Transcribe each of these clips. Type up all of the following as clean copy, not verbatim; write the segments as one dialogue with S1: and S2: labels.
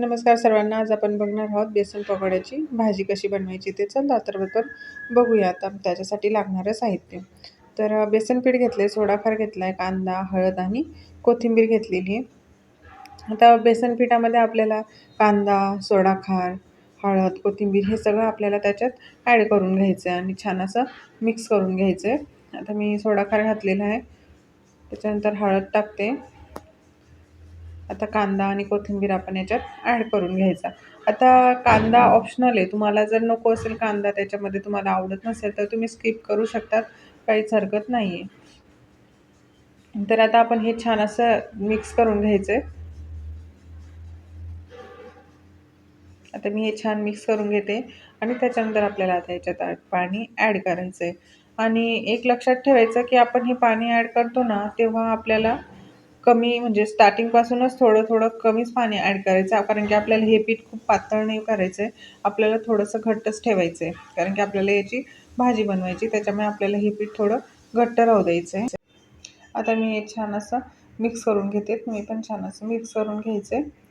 S1: नमस्कार सर्वांना. आज आपण बघणार आहोत बेसन पकोड्याची भाजी कशी बनवायची ते. चला तर आपण बघूया. आता त्याच्यासाठी लागणारं साहित्य. तर बेसन पीठ घेतले, सोडाखार घेतला आहे, कांदा, हळद आणि कोथिंबीर घेतलेली आहे. आता बेसन पिठामध्ये आपल्याला कांदा, सोडाखार, हळद, कोथिंबीर हे सगळं आपल्याला त्याच्यात ॲड करून घ्यायचं आहे आणि छान असं मिक्स करून घ्यायचं आहे. आता मी सोडाखार घातलेला आहे, त्याच्यानंतर हळद टाकते. आता कांदा आणि कोथिंबीर आपण याच्यात ॲड करून घ्यायचा. आता कांदा ऑप्शनल आहे. तुम्हाला जर नको असेल कांदा, त्याच्यामध्ये तुम्हाला आवडत नसेल तर तुम्ही स्किप करू शकतात, काहीच हरकत नाही आहे. तर आता आपण हे छान असं मिक्स करून घ्यायचं आहे. आता मी हे छान मिक्स करून घेते आणि त्याच्यानंतर आपल्याला आता याच्यात पाणी ॲड करायचं आहे. आणि एक लक्षात ठेवायचं की आपण हे पाणी ॲड करतो ना, तेव्हा आपल्याला कमी म्हणजे स्टार्टिंगपासूनच थोडं कमीच पाणी ॲड करायचं, कारण की आपल्याला हे पीठ खूप पातळ नाही करायचं आहे. आपल्याला थोडंसं घट्टच ठेवायचं आहे, कारण की आपल्याला याची भाजी बनवायची, त्याच्यामुळे आपल्याला हे पीठ थोडं घट्ट राहू द्यायचं आहे. आता मी हे छान असं मिक्स करून घेते. तुम्ही पण छान असं मिक्स करून घ्यायचं आहे.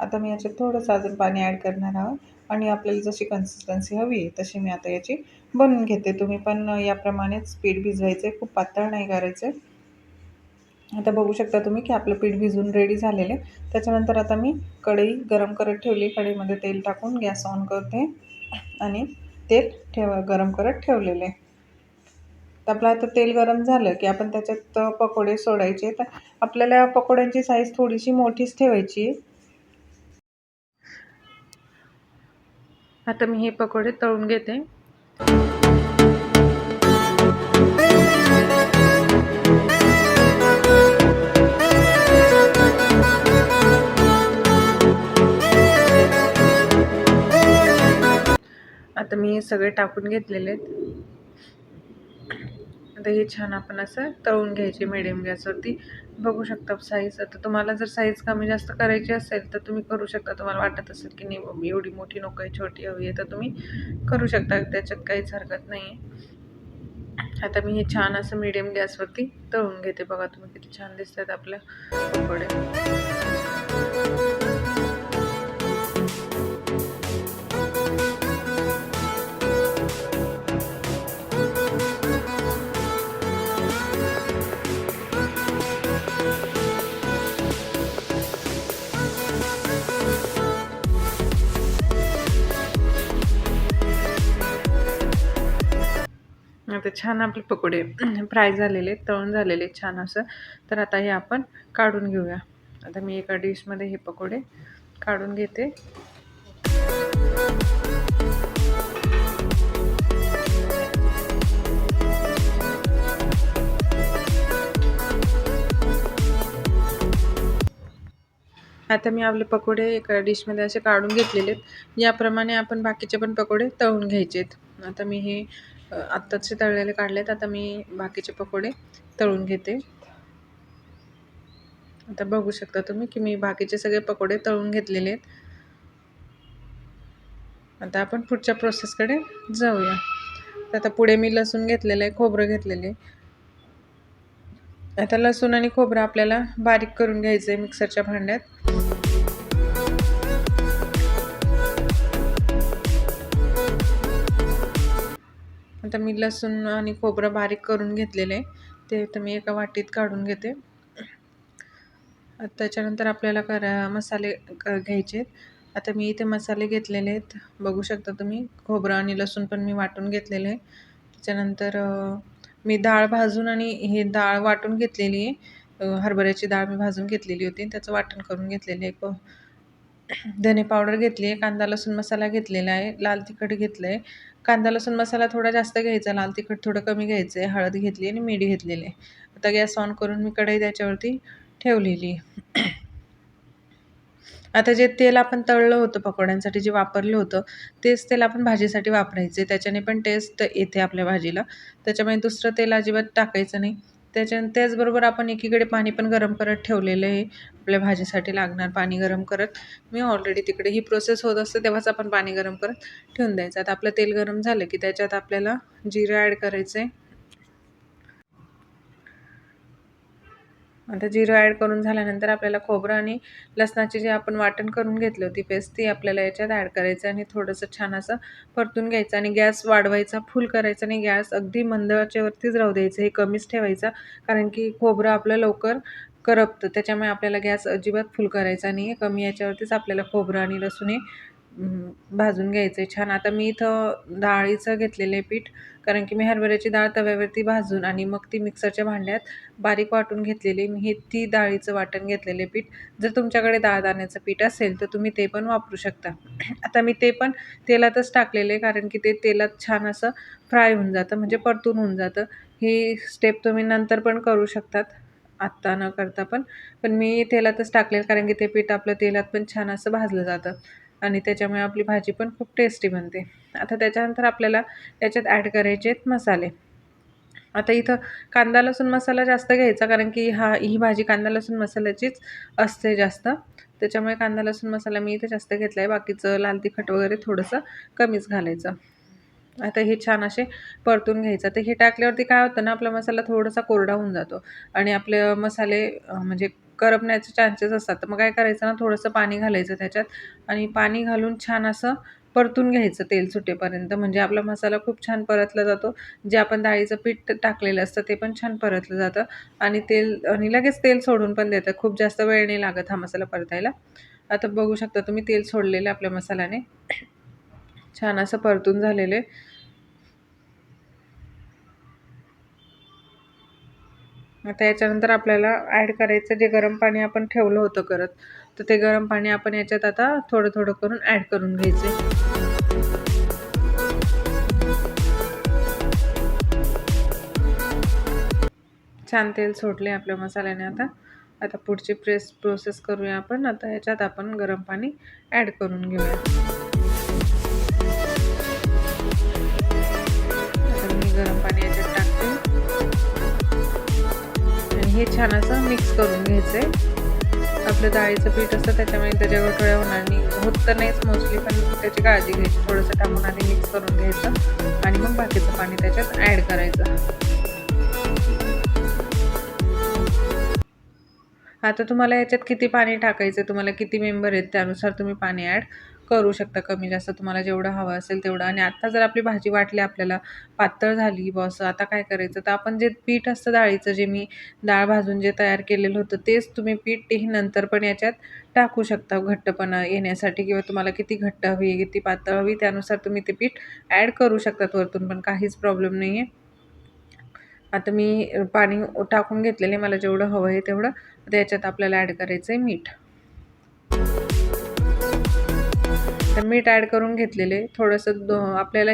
S1: आता मी याच्यात थोडंसं अजून पाणी ॲड करणार आहोत आणि आपल्याला जशी कन्सिस्टन्सी हवी आहे तशी मी आता याची बनवून घेते. तुम्ही पण याप्रमाणेच पीठ भिजवायचं आहे, खूप पातळ नाही करायचं आहे. आता बघू शकता तुम्ही की आपलं पीठ भिजून रेडी झालेलं आहे. त्याच्यानंतर आता मी कढई गरम करत ठेवली. कढईमध्ये तेल टाकून गॅस ऑन करते आणि तेल गरम करत ठेवलेलं आहे. तर आपलं आता तेल गरम झालं की आपण त्याच्यात पकोडे सोडायचे. तर आपल्याला पकोड्यांची साईज थोडीशी मोठीच ठेवायची आहे. आता मी हे पकोडे तळून घेते. आता मी हे सगळे टाकून घेतलेले आहेत. आता हे छान आपण असं तळून घ्यायचे मीडियम गॅसवरती. बघू शकता साईज. आता तुम्हाला जर साईज कमी जास्त करायची असेल तर तुम्ही करू शकता. तुम्हाला वाटत असेल की नाही एवढी मोठी नको आहे, छोटी हवी आहे, तर तुम्ही करू शकता, त्याच्यात काहीच हरकत नाही आहे. आता मी हे छान असं मीडियम गॅसवरती तळून घेते. बघा तुम्ही किती छान दिसतात आपले पकोडे. आता छान आपले पकोडे फ्राय झालेले, तळून झालेले छान असं. तर आता हे आपण काढून घेऊया. आता मी एका डिशमध्ये हे पकोडे काढून घेते. आता मी आपले पकोडे एका डिशमध्ये असे काढून घेतलेले आहेत. याप्रमाणे आपण बाकीचे पण पकोडे तळून घ्यायचे आहेत. आता मी हे आत्ताचे तळलेले काढलेत. आता मी बाकीचे पकोडे तळून घेते. आता बघू शकता तुम्ही की मी बाकीचे सगळे पकोडे तळून घेतलेले आहेत. आता आपण पुढच्या प्रोसेसकडे जाऊया. आता पुढे मी लसूण घेतलेलं आहे, खोबरं घेतलेले आहे. आता लसूण आणि खोबरं आपल्याला बारीक करून घ्यायचं आहे मिक्सरच्या भांड्यात. आता मी लसूण आणि खोबरं बारीक करून घेतलेलं आहे, ते तर मी एका वाटीत काढून घेते. त्याच्यानंतर आपल्याला मसाले घ्यायचे आहेत. आता मी इथे मसाले घेतलेले आहेत. बघू शकता तुम्ही खोबरं आणि लसूण पण मी वाटून घेतलेलं आहे. त्याच्यानंतर मी डाळ भाजून आणि हे डाळ वाटून घेतलेली आहे. हरभऱ्याची डाळ मी भाजून घेतलेली होती, त्याचं वाटण करून घेतलेलं आहे. धने पावडर घेतली आहे, कांदा लसूण मसाला घेतलेला आहे, लाल तिखट घेतलं आहे. कांदा लसूण मसाला थोडा जास्त घ्यायचा, लाल तिखट थोडं कमी घ्यायचं आहे, हळद घेतली आणि मीठ घेतलेले आहे. आता गॅस ऑन करून मी कढई त्याच्यावरती ठेवलेली. आता जे तेल आपण तळलं होतं पकोड्यांसाठी, जे वापरलं होतं तेच तेल आपण भाजीसाठी वापरायचे. त्याच्याने पण टेस्ट येते आपल्या भाजीला. त्याच्यामुळे दुसरं तेल अजिबात टाकायचं नाही. त्याचबरोबर आपण एकीकडे पाणी पण गरम करत ठेवलेलं आहे. आपल्या भाजीसाठी लागणार पाणी गरम करत मी ऑलरेडी तिकडे ही प्रोसेस होत असते तेव्हाच आपण पाणी गरम करत ठेवून द्यायचं. आता आपलं तेल गरम झालं की त्याच्यात आपल्याला जिरं ॲड करायचं आहे. आता जिरं ॲड करून झाल्यानंतर आपल्याला खोबरं आणि लसणाची जे आपण वाटण करून घेतली होती पेस्ट ती आपल्याला याच्यात ॲड करायचं आणि थोडंसं छान असं परतून घ्यायचं आणि गॅस वाढवायचा, फुल करायचा आणि गॅस अगदी मंद आचेवरतीच राहू द्यायचं. हे कमीच ठेवायचा कारण की खोबरं आपलं लवकर करपतं. त्याच्यामुळे आपल्याला गॅस अजिबात फुल करायचा नाही आहे. कमी याच्यावरतीच आपल्याला खोबरं आणि लसूण हे भाजून घ्यायचं आहे छान. आता मी इथं डाळीचं घेतलेलं आहे पीठ कारण की मी हरभऱ्याची डाळ तव्यावरती भाजून आणि मग ती मिक्सरच्या भांड्यात बारीक वाटून घेतलेली. मी हे ती डाळीचं वाटण घेतलेले पीठ. जर तुमच्याकडे डाळदाण्याचं पीठ असेल तर तुम्ही ते पण वापरू शकता. आता मी ते पण तेलातच टाकलेले कारण की ते तेलात छान असं फ्राय होऊन जातं म्हणजे परतून होऊन जातं. ही स्टेप तुम्ही नंतर पण करू शकतात, आत्ता न करता पण. पण मी तेलातच टाकलेलं कारण की ते पीठ आपलं तेलात पण छान असं भाजलं जातं आणि त्याच्यामुळे आपली भाजी पण खूप टेस्टी बनते. आता त्याच्यानंतर आपल्याला याच्यात ॲड करायचे आहेत मसाले. आता इथं कांदा लसूण मसाला जास्त घ्यायचा कारण की ही भाजी कांदा लसूण मसाल्याचीच असते जास्त. त्याच्यामुळे कांदा लसूण मसाला मी इथे जास्त घेतला आहे. बाकीचं लाल तिखट वगैरे थोडंसं कमीच घालायचं. आता हे छान असे परतून घ्यायचं. तर हे टाकल्यावरती काय होतं ना, आपला मसाला थोडासा कोरडा होऊन जातो आणि आपले मसाले म्हणजे करपण्याचे चान्सेस असतात. तर मग काय करायचं ना, थोडंसं पाणी घालायचं त्याच्यात आणि पाणी घालून छान असं परतून घ्यायचं तेल सुटेपर्यंत. म्हणजे आपला मसाला खूप छान परतला जातो. जे आपण डाळीचं पीठ टाकलेलं असतं ते पण छान परतलं जातं आणि लगेच तेल सोडून पण देतं. खूप जास्त वेळ नाही लागत हा मसाला परतायला. आता बघू शकता तुम्ही तेल सोडलेलं आपल्या मसाल्याने. छान असं परतून झालेले. आता याच्यानंतर आपल्याला ॲड करायचं जे गरम पाणी आपण ठेवलं होतं करत, तर ते गरम पाणी आपण याच्यात आता थोडं थोडं करून ॲड करून घ्यायचे. छान तेल सोडले आपल्या मसाल्याने. आता पुढची प्रोसेस करूया आपण. आता याच्यात आपण गरम पाणी ॲड करून घेऊया. आता मी गरम पाणी याच्यात टाकते आणि हे छान असं मिक्स करून घ्यायचं आहे. आपलं डाळीचं पीठ असतं त्याच्यामुळे त्याच्या गोठळ्या होणार नाही. होत तर नाहीच मोस्टली, पण त्याची काळजी घ्यायची. थोडंसं टाकून आधी मिक्स करून घ्यायचं आणि मग बाकीचं पाणी त्याच्यात ॲड करायचं. आता तुम्हाला याच्यात किती पाणी टाकायचं, तुम्हाला किती मेंबर आहेत त्यानुसार तुम्ही पाणी ॲड करू शकता. कमी जास्त तुम्हाला जेवढं हवं असेल तेवढं. आणि आत्ता जर आपली भाजी वाटली आपल्याला पातळ झाली बॉस, आता काय करायचं, तर आपण जे पीठ असतं डाळीचं, जे मी डाळ भाजून जे तयार केलेलं होतं तेच तुम्ही पीठ ही नंतर पण याच्यात टाकू शकता घट्टपणा येण्यासाठी. किंवा तुम्हाला किती घट्ट हवी किती पातळ हवी त्यानुसार तुम्ही ते पीठ ॲड करू शकतात वरतून, पण काहीच प्रॉब्लेम नाही आहे. आता मी पाणी टाकून घेतलेले मला जेवढं हवं आहे तेवढं. त्याच्यात आपल्याला ॲड करायचं आहे मीठ. तर मीठ ॲड करून घेतलेले थोडंसं आपल्याला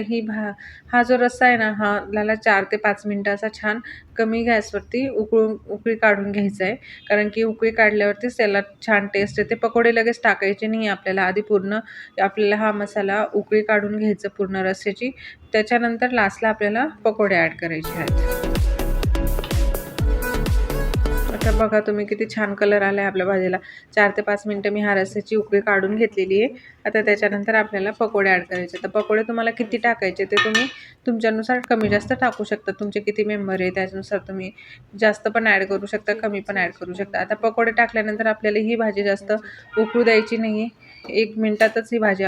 S1: हा जो रस्सा आहे ना, ह्याला 4 ते 5 मिनटं असा छान कमी गॅसवरती उकळी काढून घ्यायचा आहे. कारण की उकळी काढल्यावरतीच त्याला छान टेस्ट येते. पकोडे लगेच टाकायचे नाही आपल्याला. आधी पूर्ण आपल्याला हा मसाला उकळी काढून घ्यायचं पूर्ण रस्स्याची. त्याच्यानंतर लास्टला आपल्याला पकोडे ॲड करायचे आहेत. आता बघा तुम्ही किती छान कलर आला आहे आपल्या भाजीला. 4 ते 5 मिनटं मी ह्या रस्स्याची उकळी काढून घेतलेली आहे. आता त्याच्यानंतर आपल्याला पकोडे ॲड करायचे. तर पकोडे तुम्हाला किती टाकायचे ते तुम्ही तुमच्यानुसार कमी जास्त टाकू शकता. तुमचे किती मेंबर आहे त्याच्यानुसार तुम्ही जास्त पण ॲड करू शकता, कमी पण ॲड करू शकता. आता पकोडे टाकल्यानंतर आपल्याला ही भाजी जास्त उकळू द्यायची नाही आहे. 1 मिनिटातच ही भाजी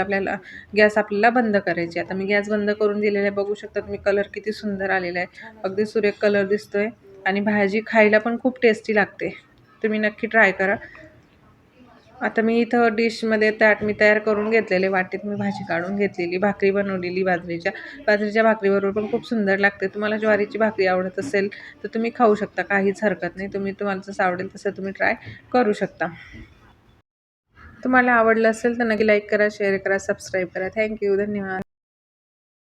S1: गॅस आपल्याला बंद करायची. आता मी गॅस बंद करून दिलेला आहे. बघू शकता तुम्ही कलर किती सुंदर आलेला आहे. अगदी सुरेख कलर दिसतोय आणि भाजी खायला पण खूप टेस्टी लागते. तुम्ही नक्की ट्राय करा. आता मी इथं डिशमध्ये मी तयार करून घेतलेले वाटीत मी भाजी काढून घेतलेली. भाकरी बनवलेली बाजरीच्या भाकरीबरोबर पण खूप सुंदर लागते. तुम्हाला ज्वारीची भाकरी आवडत असेल तर तुम्ही खाऊ शकता, काहीच हरकत नाही. तुम्हाला जसं आवडेल तसं तुम्ही ट्राय करू शकता. तुम्हाला आवडलं असेल तर नक्की लाईक करा, शेअर करा, सबस्क्राईब करा. थँक्यू. धन्यवाद.